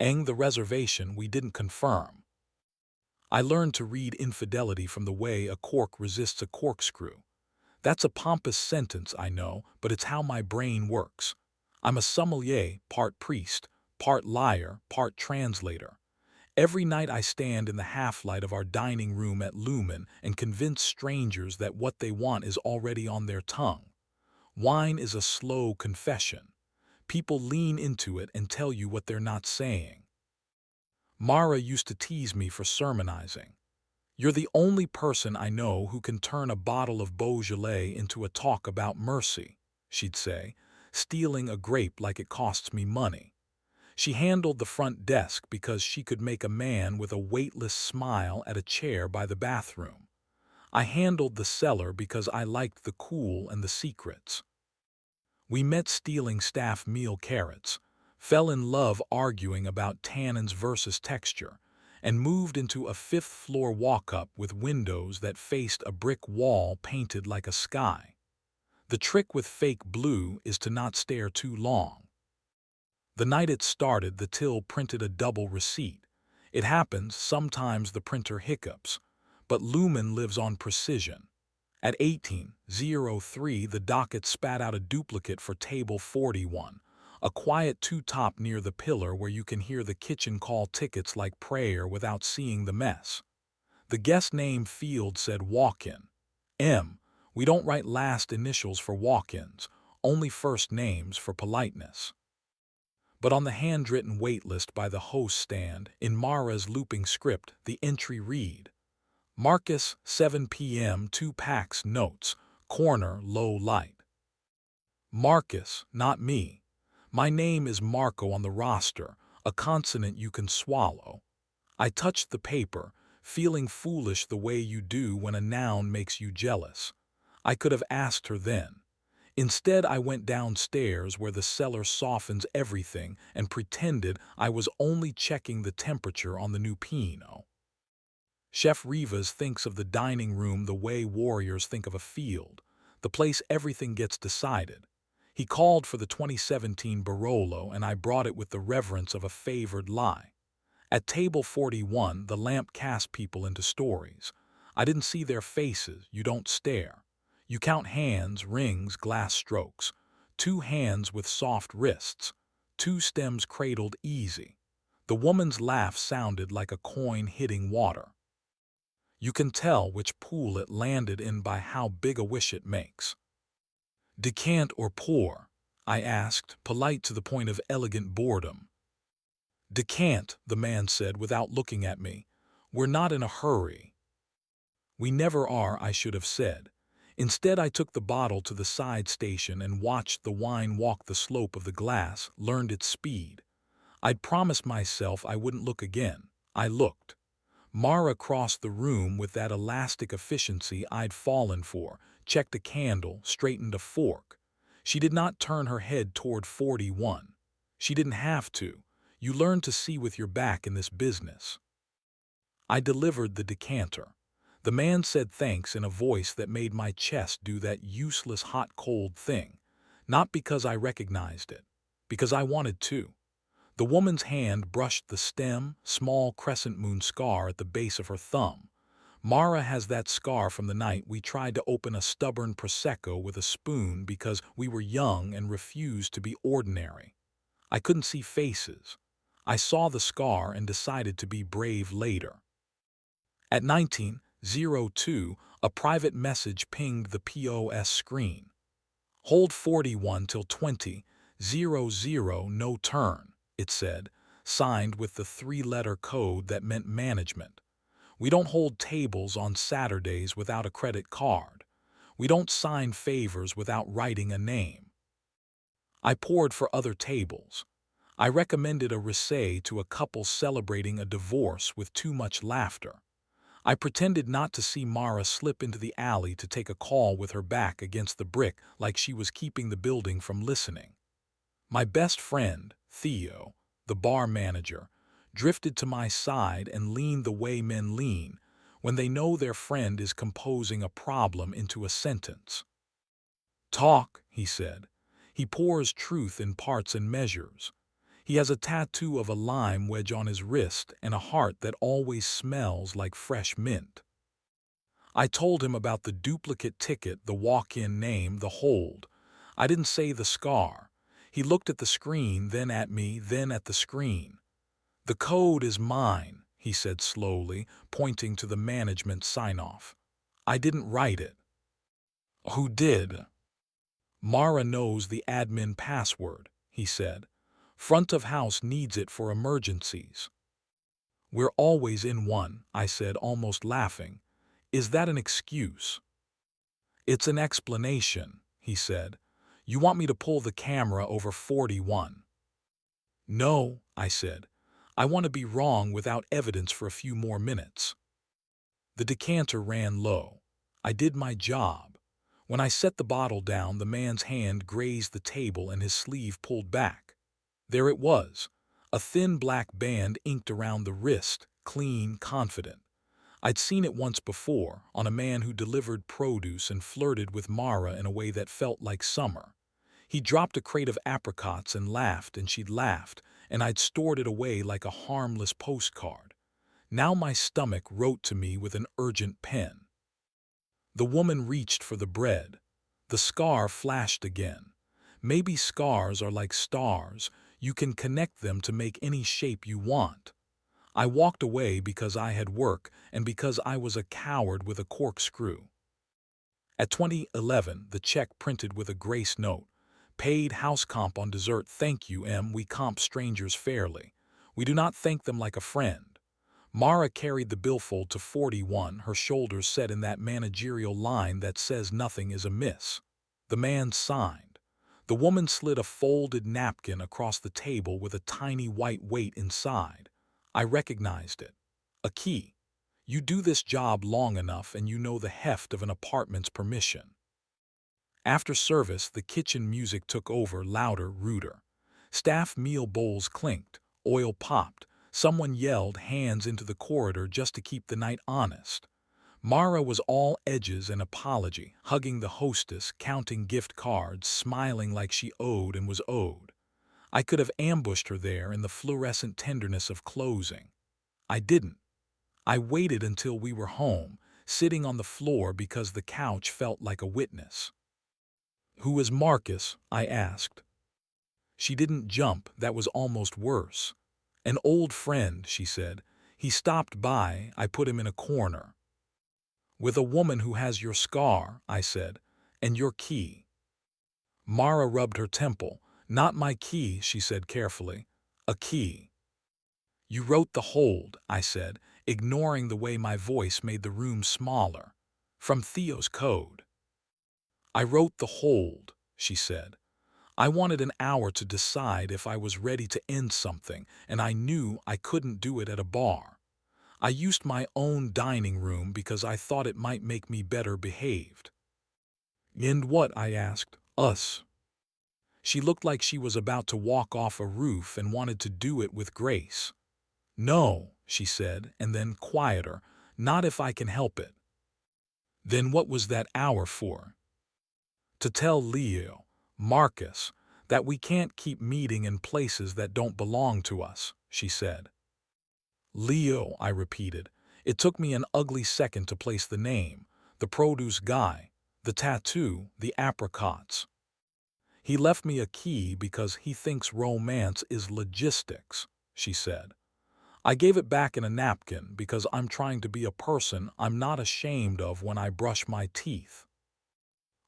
the reservation we didn't confirm. I learned to read infidelity from the way a cork resists a corkscrew. That's a pompous sentence, I know, but it's how my brain works. I'm a sommelier, part priest, part liar, part translator. Every night I stand in the half-light of our dining room at Lumen and convince strangers that what they want is already on their tongue. Wine is a slow confession. People lean into it and tell you what they're not saying. Mara used to tease me for sermonizing. "You're the only person I know who can turn a bottle of Beaujolais into a talk about mercy," she'd say, stealing a grape like it costs me money. She handled the front desk because she could make a man with a weightless smile at a chair by the bathroom. I handled the cellar because I liked the cool and the secrets. We met stealing staff meal carrots, fell in love arguing about tannins versus texture, and moved into a fifth-floor walk-up with windows that faced a brick wall painted like a sky. The trick with fake blue is to not stare too long. The night it started, the till printed a double receipt. It happens, sometimes the printer hiccups, but Lumen lives on precision. At 18:03, the docket spat out a duplicate for table 41, a quiet two-top near the pillar where you can hear the kitchen call tickets like prayer without seeing the mess. The guest name field said walk-in. We don't write last initials for walk-ins, only first names for politeness. But on the handwritten waitlist by the host stand, in Mara's looping script, the entry read, Marcus, 7 p.m., 2 packs, notes, corner, low light. Marcus, not me. My name is Marco on the roster, a consonant you can swallow. I touched the paper, feeling foolish the way you do when a noun makes you jealous. I could have asked her then. Instead, I went downstairs where the cellar softens everything and pretended I was only checking the temperature on the new Pinot. Chef Rivas thinks of the dining room the way warriors think of a field, the place everything gets decided. He called for the 2017 Barolo, and I brought it with the reverence of a favored lie. At table 41, the lamp cast people into stories. I didn't see their faces, you don't stare. You count hands, rings, glass strokes. 2 hands with soft wrists. 2 stems cradled easy. The woman's laugh sounded like a coin hitting water. You can tell which pool it landed in by how big a wish it makes. Decant or pour? I asked, polite to the point of elegant boredom. Decant, the man said without looking at me. We're not in a hurry. We never are, I should have said. Instead, I took the bottle to the side station and watched the wine walk the slope of the glass, learned its speed. I'd promised myself I wouldn't look again. I looked. Mara crossed the room with that elastic efficiency I'd fallen for, checked a candle, straightened a fork. She did not turn her head toward 41. She didn't have to. You learn to see with your back in this business. I delivered the decanter. The man said thanks in a voice that made my chest do that useless hot-cold thing, not because I recognized it, because I wanted to. The woman's hand brushed the stem, small crescent moon scar at the base of her thumb. Mara has that scar from the night we tried to open a stubborn Prosecco with a spoon because we were young and refused to be ordinary. I couldn't see faces. I saw the scar and decided to be brave later. At 19:02, a private message pinged the POS screen. Hold 41 till 20:00, no turn, it said, signed with the 3-letter code that meant management. We don't hold tables on Saturdays without a credit card. We don't sign favors without writing a name. I poured for other tables. I recommended a rosé to a couple celebrating a divorce with too much laughter. I pretended not to see Mara slip into the alley to take a call with her back against the brick like she was keeping the building from listening. My best friend, Theo, the bar manager, drifted to my side and leaned the way men lean when they know their friend is composing a problem into a sentence. Talk, he said. He pours truth in parts and measures. He has a tattoo of a lime wedge on his wrist and a heart that always smells like fresh mint. I told him about the duplicate ticket, the walk-in name, the hold. I didn't say the scar. He looked at the screen, then at me, then at the screen. "The code is mine," he said slowly, pointing to the management sign-off. "I didn't write it." "Who did?" "Mara knows the admin password," he said. "Front of house needs it for emergencies." "We're always in one," I said, almost laughing. "Is that an excuse?" "It's an explanation," he said. "You want me to pull the camera over 41?" "No," I said. "I want to be wrong without evidence for a few more minutes." The decanter ran low. I did my job. When I set the bottle down, the man's hand grazed the table and his sleeve pulled back. There it was, a thin black band inked around the wrist, clean, confident. I'd seen it once before, on a man who delivered produce and flirted with Mara in a way that felt like summer. He dropped a crate of apricots and laughed, and she'd laughed, and I'd stored it away like a harmless postcard. Now my stomach wrote to me with an urgent pen. The woman reached for the bread. The scar flashed again. Maybe scars are like stars. You can connect them to make any shape you want. I walked away because I had work and because I was a coward with a corkscrew. At 2011, the check printed with a grace note. "Paid house comp on dessert. Thank you, M. We comp strangers fairly. We do not thank them like a friend." Mara carried the billfold to 41, her shoulders set in that managerial line that says nothing is amiss. The man signed. The woman slid a folded napkin across the table with a tiny white weight inside. I recognized it. A key. You do this job long enough and you know the heft of an apartment's permission. After service, the kitchen music took over, louder, ruder. Staff meal bowls clinked, oil popped. Someone yelled hands into the corridor just to keep the night honest. Mara was all edges and apology, hugging the hostess, counting gift cards, smiling like she owed and was owed. I could have ambushed her there in the fluorescent tenderness of closing. I didn't. I waited until we were home, sitting on the floor because the couch felt like a witness. "Who is Marcus?" I asked. She didn't jump. That was almost worse. "An old friend," she said. "He stopped by. I put him in a corner." "With a woman who has your scar," I said, "and your key." Mara rubbed her temple. "Not my key," she said carefully. "A key." "You wrote the hold," I said, ignoring the way my voice made the room smaller. "From Theo's code." "I wrote the hold," she said. "I wanted an hour to decide if I was ready to end something, and I knew I couldn't do it at a bar. I used my own dining room because I thought it might make me better behaved." "End what?" I asked. "Us." She looked like she was about to walk off a roof and wanted to do it with grace. "No," she said, and then quieter, "not if I can help it." "Then what was that hour for?" "To tell Leo, Marcus, that we can't keep meeting in places that don't belong to us," she said. "Leo," I repeated. It took me an ugly second to place the name, the produce guy, the tattoo, the apricots. "He left me a key because he thinks romance is logistics," she said. "I gave it back in a napkin because I'm trying to be a person I'm not ashamed of when I brush my teeth."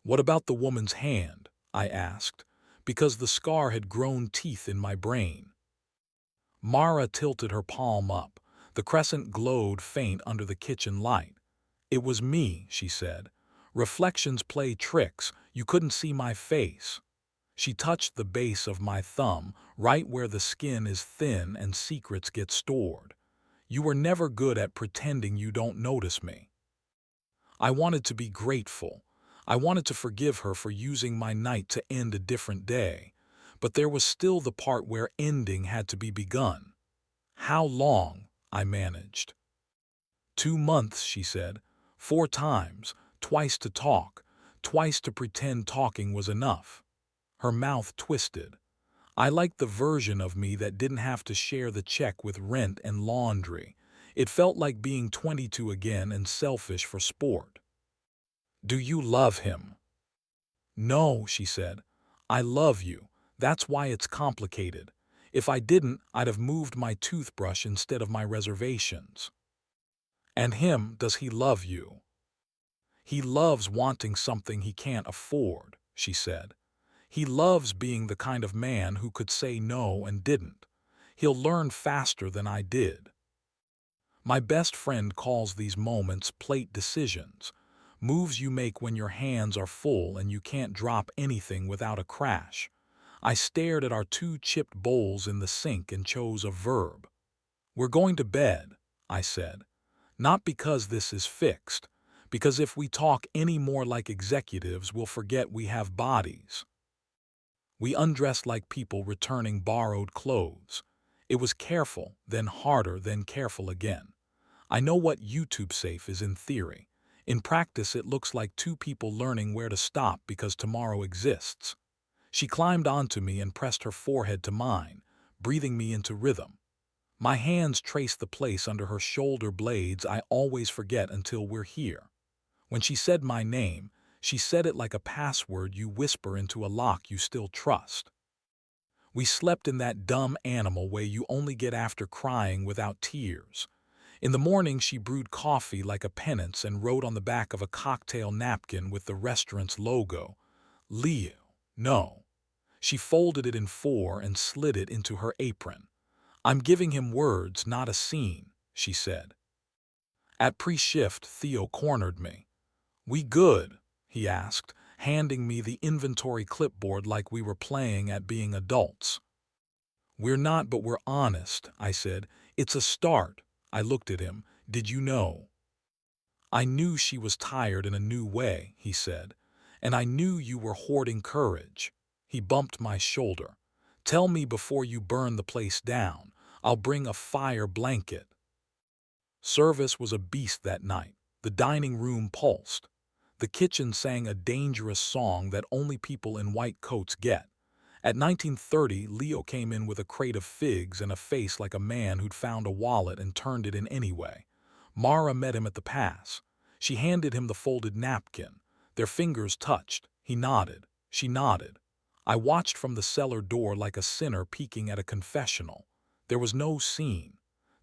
"What about the woman's hand?" I asked, because the scar had grown teeth in my brain. Mara tilted her palm up. The crescent glowed faint under the kitchen light. "It was me," she said. "Reflections play tricks. You couldn't see my face." She touched the base of my thumb, right where the skin is thin and secrets get stored. "You were never good at pretending you don't notice me." I wanted to be grateful. I wanted to forgive her for using my night to end a different day. But there was still the part where ending had to be begun. "How long?" I managed. 2 months, she said. 4 times, twice to talk, twice to pretend talking was enough. Her mouth twisted. I liked the version of me that didn't have to share the check with rent and laundry. It felt like being 22 again and selfish for sport. Do you love him? No, she said. I love you. That's why it's complicated. If I didn't, I'd have moved my toothbrush instead of my reservations. And him, does he love you? He loves wanting something he can't afford, she said. He loves being the kind of man who could say no and didn't. He'll learn faster than I did. My best friend calls these moments plate decisions, moves you make when your hands are full and you can't drop anything without a crash. I stared at our two chipped bowls in the sink and chose a verb. We're going to bed, I said. Not because this is fixed, because if we talk any more like executives, we'll forget we have bodies. We undressed like people returning borrowed clothes. It was careful, then harder, then careful again. I know what YouTube safe is in theory. In practice, it looks like two people learning where to stop because tomorrow exists. She climbed onto me and pressed her forehead to mine, breathing me into rhythm. My hands traced the place under her shoulder blades I always forget until we're here. When she said my name, she said it like a password you whisper into a lock you still trust. We slept in that dumb animal way you only get after crying without tears. In the morning, she brewed coffee like a penance and wrote on the back of a cocktail napkin with the restaurant's logo, Leo, no. She folded it in four and slid it into her apron. I'm giving him words, not a scene, she said. At pre-shift, Theo cornered me. We good? He asked, handing me the inventory clipboard like we were playing at being adults. We're not, but we're honest, I said. It's a start. I looked at him. Did you know? I knew she was tired in a new way, he said. And I knew you were hoarding courage. He bumped my shoulder. Tell me before you burn the place down. I'll bring a fire blanket. Service was a beast that night. The dining room pulsed. The kitchen sang a dangerous song that only people in white coats get. At 19:30, Leo came in with a crate of figs and a face like a man who'd found a wallet and turned it in anyway. Mara met him at the pass. She handed him the folded napkin. Their fingers touched. He nodded. She nodded. I watched from the cellar door like a sinner peeking at a confessional. There was no scene.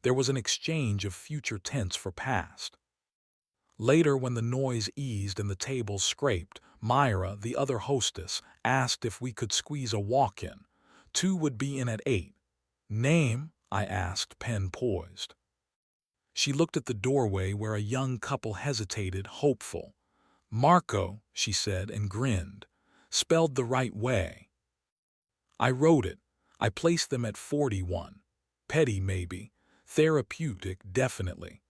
There was an exchange of future tense for past. Later, when the noise eased and the tables scraped, Myra, the other hostess, asked if we could squeeze a walk-in. Two would be in at 8. Name? I asked, pen poised. She looked at the doorway where a young couple hesitated, hopeful. Marco, she said, and grinned. Spelled the right way. I wrote it. I placed them at 41. Petty, maybe. Therapeutic, definitely.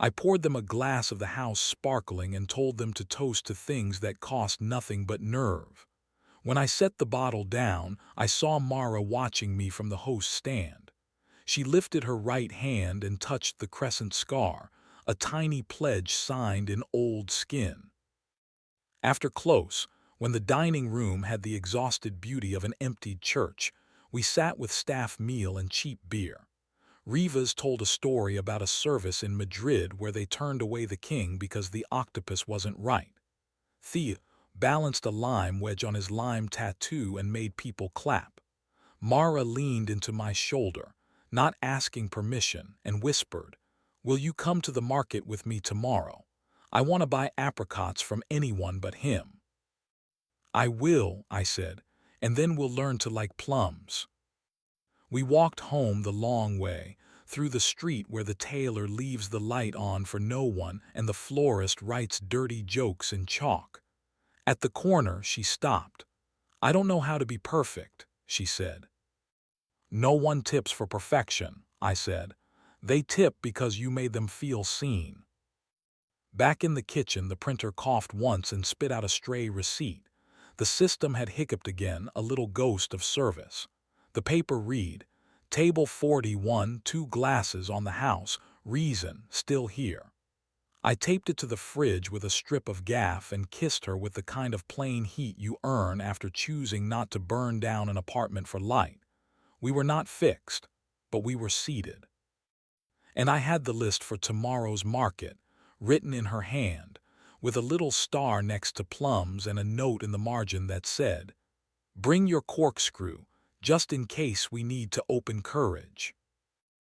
I poured them a glass of the house sparkling and told them to toast to things that cost nothing but nerve. When I set the bottle down, I saw Mara watching me from the host stand. She lifted her right hand and touched the crescent scar, a tiny pledge signed in old skin. After close, when the dining room had the exhausted beauty of an emptied church, we sat with staff meal and cheap beer. Rivas told a story about a service in Madrid where they turned away the king because the octopus wasn't right. Theo balanced a lime wedge on his lime tattoo and made people clap. Mara leaned into my shoulder, not asking permission, and whispered, "Will you come to the market with me tomorrow? I want to buy apricots from anyone but him." "I will," I said, "and then we'll learn to like plums." We walked home the long way, through the street where the tailor leaves the light on for no one and the florist writes dirty jokes in chalk. At the corner, she stopped. "I don't know how to be perfect," she said. "No one tips for perfection," I said. "They tip because you made them feel seen." Back in the kitchen, the printer coughed once and spit out a stray receipt. The system had hiccuped again, a little ghost of service. The paper read, Table 41, 2 glasses on the house, reason, still here. I taped it to the fridge with a strip of gaff and kissed her with the kind of plain heat you earn after choosing not to burn down an apartment for light. We were not fixed, but we were seated. And I had the list for tomorrow's market, written in her hand, with a little star next to plums and a note in the margin that said, "Bring your corkscrew, just in case we need to open courage."